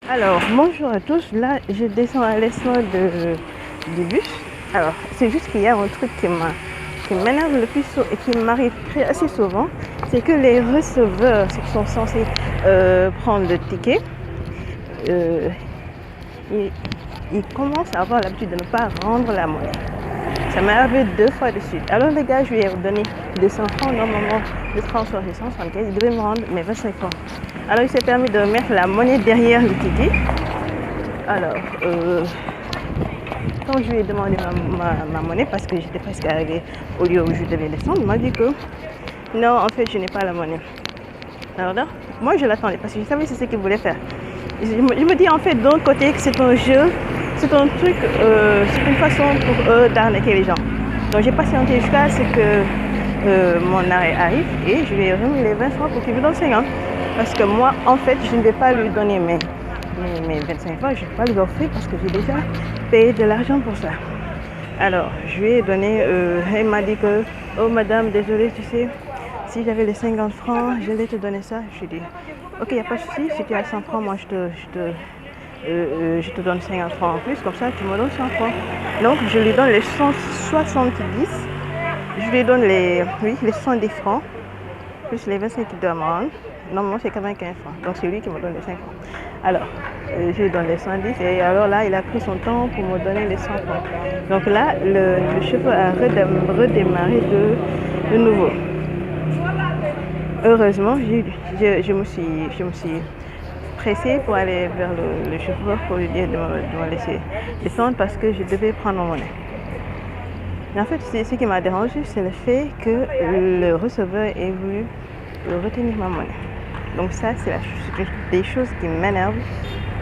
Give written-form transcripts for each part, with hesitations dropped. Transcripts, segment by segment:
Alors, bonjour à tous. Là, je descends à l'essor du bus. Alors, c'est juste qu'il y a un truc qui m'énerve le plus et qui m'arrive assez souvent. C'est que les receveurs, ceux qui sont censés prendre le ticket, euh, ils commencent à avoir l'habitude de ne pas rendre la monnaie. Ça m'est arrivé 2 fois de suite. Alors, les gars, je lui ai donné 200 francs. Normalement, le transport, c'est 175. Il devait me rendre mes 25 francs. Alors, il s'est permis de mettre la monnaie derrière le ticket. Alors, quand je lui ai demandé ma monnaie, parce que j'étais presque arrivée au lieu où je devais descendre, il m'a dit que non, en fait, je n'ai pas la monnaie. Alors là, moi, je l'attendais parce que je savais c'est ce qu'il voulait faire. Je me dis en fait d'un côté que c'est un jeu, c'est un truc, c'est une façon pour eux d'arnaquer les gens. Donc j'ai patienté jusqu'à ce que mon arrêt arrive et je lui ai remis les 20 francs pour qu'il me donne 50. Parce que moi, en fait, je ne vais pas lui donner mes 25 francs, je ne vais pas lui offrir parce que j'ai déjà payé de l'argent pour ça. Alors, je lui ai donné, elle m'a dit que, oh madame, désolée, tu sais, si j'avais les 50 francs, je vais te donner ça. Je lui ai dit, ok, il n'y a pas de souci, si tu as 100 francs, moi je te donne 50 francs en plus, comme ça tu me donnes 100 francs. Donc, je lui donne les 170, je lui donne les 110 francs, plus les 25 qu'il doit me rendre. Normalement, c'est 95 francs. Donc, c'est lui qui me donne les 5 francs. Alors, je lui donne les 110 et alors là, il a pris son temps pour me donner les 100 francs. Donc là, le chauffeur a redémarré de nouveau. Heureusement, je me suis pressée pour aller vers le chauffeur pour lui dire de me laisser descendre parce que je devais prendre mon monnaie. Mais en fait, ce qui m'a dérangé, c'est le fait que le receveur ait voulu retenir ma monnaie. Donc ça, c'est des choses qui m'énervent.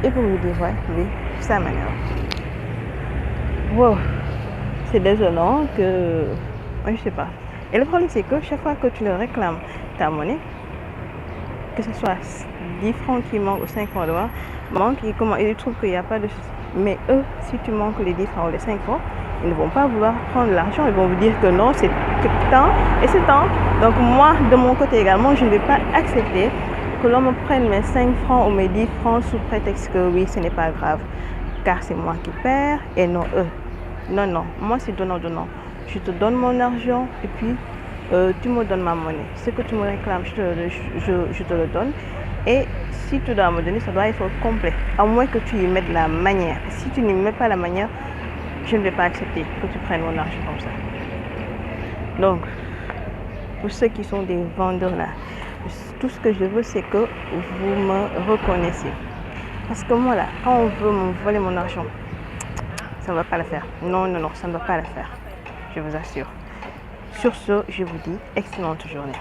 Et pour vous dire, ouais, oui, ça m'énerve. Wow, c'est désolant que... Ouais, je sais pas. Et le problème, c'est que chaque fois que tu leur réclames ta monnaie, que ce soit 10 francs qui manquent ou 5 francs de manquent, ils trouvent qu'il n'y a pas de souci. Mais eux, si tu manques les 10 francs ou les 5 francs, ils ne vont pas vouloir prendre l'argent. Ils vont vous dire que non, c'est tant et c'est tant. Donc moi, de mon côté également, je ne vais pas accepter que l'on me prenne mes 5 francs ou mes 10 francs sous prétexte que oui, ce n'est pas grave. Car c'est moi qui perds et non eux. Non, non. Moi, c'est donnant-donnant. Je te donne mon argent et puis tu me donnes ma monnaie. Ce que tu me réclames, je te le donne. Et si tu dois me donner, ça doit être complet. À moins que tu y mettes la manière. Si tu n'y mets pas la manière, je ne vais pas accepter que tu prennes mon argent comme ça. Donc, pour ceux qui sont des vendeurs là, tout ce que je veux, c'est que vous me reconnaissiez. Parce que moi là, quand on veut me voler mon argent, ça ne va pas le faire. Non, non, non, ça ne va pas le faire. Je vous assure. Sur ce, je vous dis excellente journée.